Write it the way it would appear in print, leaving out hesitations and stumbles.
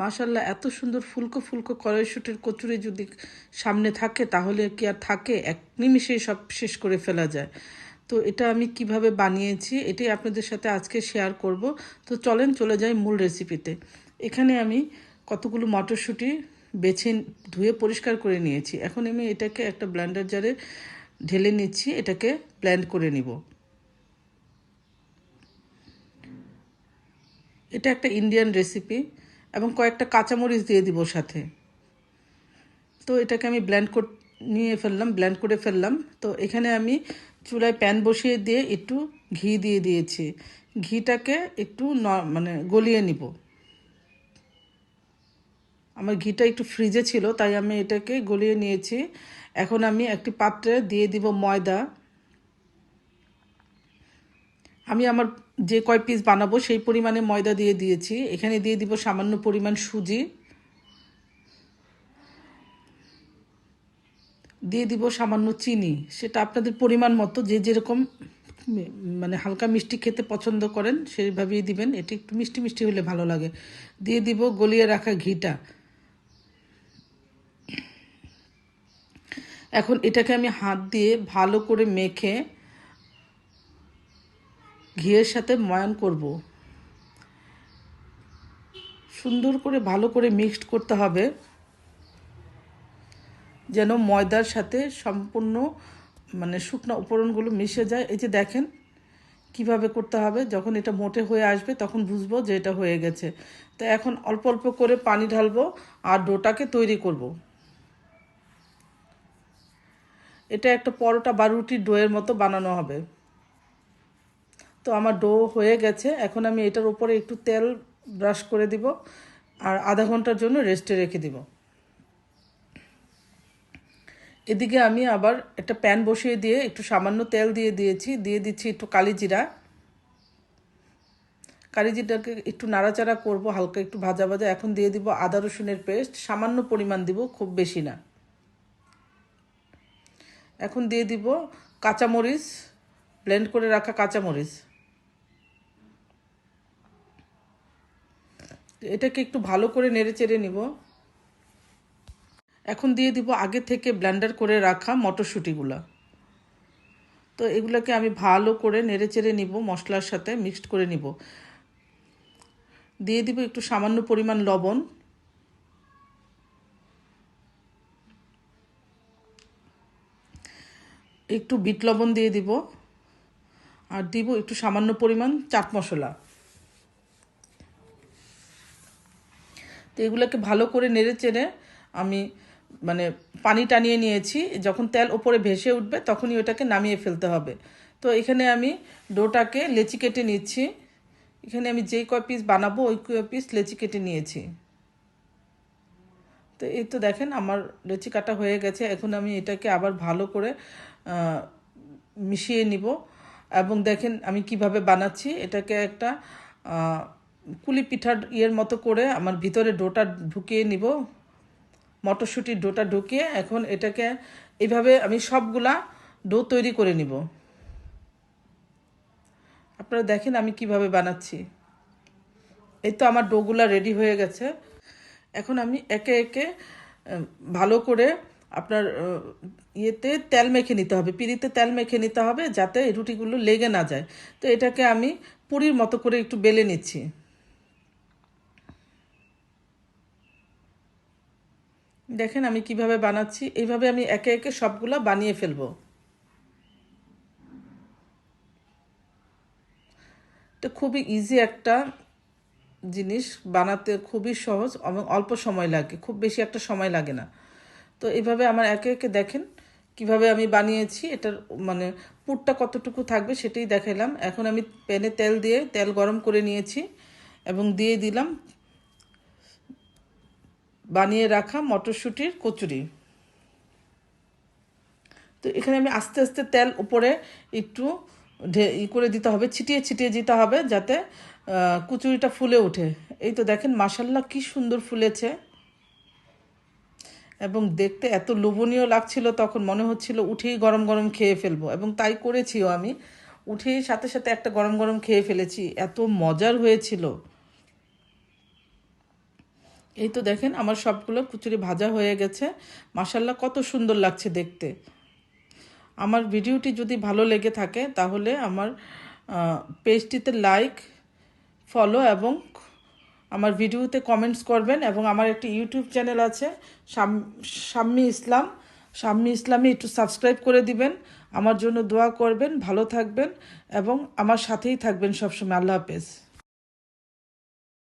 মাশাআল্লাহ, এত সুন্দর ফুলকো ফুলকো কড়াইশুঁটির কচুরি যদি সামনে থাকে তাহলে কি আর থাকে, এক নিমিষেই সব শেষ করে ফেলা যায়। তো এটা আমি কিভাবে বানিয়েছি এটাই আপনাদের সাথে আজকে শেয়ার করব। তো চলেন চলে যাই মূল রেসিপিতে। এখানে আমি কতগুলো মটরশুঁটি বেছে ধুয়ে পরিষ্কার করে নিয়েছি। এখন আমি এটাকে একটা ব্লেন্ডার জারে ঢেলে নিচ্ছি, এটাকে ব্লেন্ড করে নিব। এটা একটা ইন্ডিয়ান রেসিপি এবং কয়েকটা কাঁচামরিচ দিয়ে দিব সাথে। তো এটাকে আমি ব্লেন্ড করে ফেললাম। তো এখানে আমি চুলায় প্যান বসিয়ে দিয়ে একটু ঘি দিয়ে দিয়েছি। ঘিটাকে একটু মানে গলিয়ে নিব। আমার ঘিটা একটু ফ্রিজে ছিল তাই আমি এটাকে গলিয়ে নিয়েছি। এখন আমি একটি পাত্রে দিয়ে দিব ময়দা। আমি আমার যে কয় পিস বানাবো সেই পরিমাণে ময়দা দিয়ে দিয়েছি। এখানে দিয়ে দিব সামান্য পরিমাণ সুজি, দিয়ে দিব সামান্য চিনি, সেটা আপনাদের পরিমাণ মতো, যে যেরকম মানে হালকা মিষ্টি খেতে পছন্দ করেন সেইভাবেই দিবেন। এটি একটু মিষ্টি মিষ্টি হলে ভালো লাগে। দিয়ে দিব গলিয়ে রাখা ঘিটা। এখন এটাকে আমি হাত দিয়ে ভালো করে মেখে ঘিয়ের সাথে ময়ান করব। সুন্দর করে ভালো করে মিক্সড করতে হবে যেন ময়দার সাথে সম্পূর্ণ মানে শুকনো উপকরণগুলো মিশে যায়। এই যে দেখেন কিভাবে করতে হবে, যখন এটা মোটে হয়ে আসবে তখন বুঝবো যে এটা হয়ে গেছে। তো এখন অল্প অল্প করে পানি ঢালবো আর ডোটাকে তৈরি করব। এটা একটা পরোটা বা রুটির ডোয়ের মতো বানানো হবে। তো আমার ডো হয়ে গেছে। এখন আমি এটার উপরে একটু তেল ব্রাশ করে দিব আর আধা ঘন্টার জন্য রেস্টে রেখে দিব। এদিকে আমি আবার একটা প্যান বসিয়ে দিয়ে একটু সামান্য তেল দিয়ে দিচ্ছি একটু কালিজিরা। কালিজিরাটাকে একটু নাড়াচাড়া করব, হালকা একটু ভাজা ভাজা। এখন দিয়ে দিব আদা রসুনের পেস্ট, সামান্য পরিমাণ দিব, খুব বেশি না। এখন দিয়ে দিব কাঁচামরিচ, ব্লেন্ড করে রাখা কাঁচামরিচ। এটাকে একটু ভালো করে নেড়ে চেড়ে নিব। এখন দিয়ে দিব আগে থেকে ব্লেন্ডার করে রাখা মটরশুঁটিগুলো। তো এগুলোকে আমি ভালো করে নেড়ে চেড়ে নিব, মশলার সাথে মিক্সড করে নিব। দিয়ে দিব একটু সামান্য পরিমাণ লবণ, একটু বিট লবণ দিয়ে দিব, আর দিব একটু সামান্য পরিমাণ চাট মশলা। তো এগুলোকে ভালো করে নেড়ে চেড়ে আমি মানে পানি টানিয়ে নিয়েছি। যখন তেল ওপরে ভেসে উঠবে তখনই ওটাকে নামিয়ে ফেলতে হবে। তো এখানে আমি ডোটাকে লেচি কেটে নিচ্ছি। এখানে আমি যেই কয় পিস বানাবো ওই কয় পিস লেচি কেটে নিয়েছি। তো এই তো দেখেন আমার লেচি কাটা হয়ে গেছে। এখন আমি এটাকে আবার ভালো করে মিশিয়ে নিব। এবং দেখেন আমি কিভাবে বানাচ্ছি। এটাকে একটা কুলি পিঠার ইয়ের মতো করে আমার ভিতরে ডোটা ঢুকিয়ে নিব, মটরশুঁটির ডোটা ঢুকিয়ে। এখন এটাকে এইভাবে আমি সবগুলা ডো তৈরি করে নিব। আপনারা দেখেন আমি কিভাবে বানাচ্ছি। এই তো আমার ডোগুলা রেডি হয়ে গেছে। এখন আমি একে একে ভালো করে আপনার ইয়েতে তেল মেখে নিতে হবে, পিঁড়িতে তেল মেখে নিতে হবে যাতে এই রুটিগুলো লেগে না যায়। তো এটাকে আমি পুরির মতো করে একটু বেলে নিচ্ছি। দেখেন আমি কিভাবে বানাচ্ছি। এইভাবে আমি একে একে সবগুলা বানিয়ে ফেলবো। তো খুবই ইজি একটা জিনিস, বানাতে খুবই সহজ এবং অল্প সময় লাগে, খুব বেশি একটা সময় লাগে না। তো এইভাবে আমার একে একে দেখেন কিভাবে আমি বানিয়েছি। এটার মানে পুরটা কতটুকু থাকবে সেটাই দেখাইলাম। এখন আমি প্যানে তেল দিয়ে তেল গরম করে নিয়েছি এবং দিয়ে দিলাম বানিয়ে রাখা মটরশুঁটির কচুরি। তো এখানে আমি আস্তে আস্তে তেল উপরে একটু করে দিতে হবে, ছিটিয়ে ছিটিয়ে দিতে হবে যাতে কচুরিটা ফুলে ওঠে। এই তো দেখেন মাশাল্লাহ কি সুন্দর ফুলেছে এবং দেখতে এত লোভনীয় লাগছিল, তখন মনে হচ্ছিল উঠেই গরম গরম খেয়ে ফেলবো, এবং তাই করেছিও আমি। উঠেই সাথে সাথে একটা গরম গরম খেয়ে ফেলেছি, এত মজার হয়েছিল। এই তো দেখেন আমার সবগুলো কচুরি ভাজা হয়ে গেছে। মাশাআল্লাহ কত সুন্দর লাগছে দেখতে। আমার ভিডিওটি যদি ভালো লেগে থাকে তাহলে আমার পেজটিতে লাইক, ফলো এবং আমার ভিডিওতে কমেন্টস করবেন। এবং আমার একটি ইউটিউব চ্যানেল আছে শাম্মী ইসলাম, শাম্মী ইসলামে একটু সাবস্ক্রাইব করে দিবেন। আমার জন্য দোয়া করবেন, ভালো থাকবেন এবং আমার সাথেই থাকবেন সবসময়। আল্লাহ হাফেজ।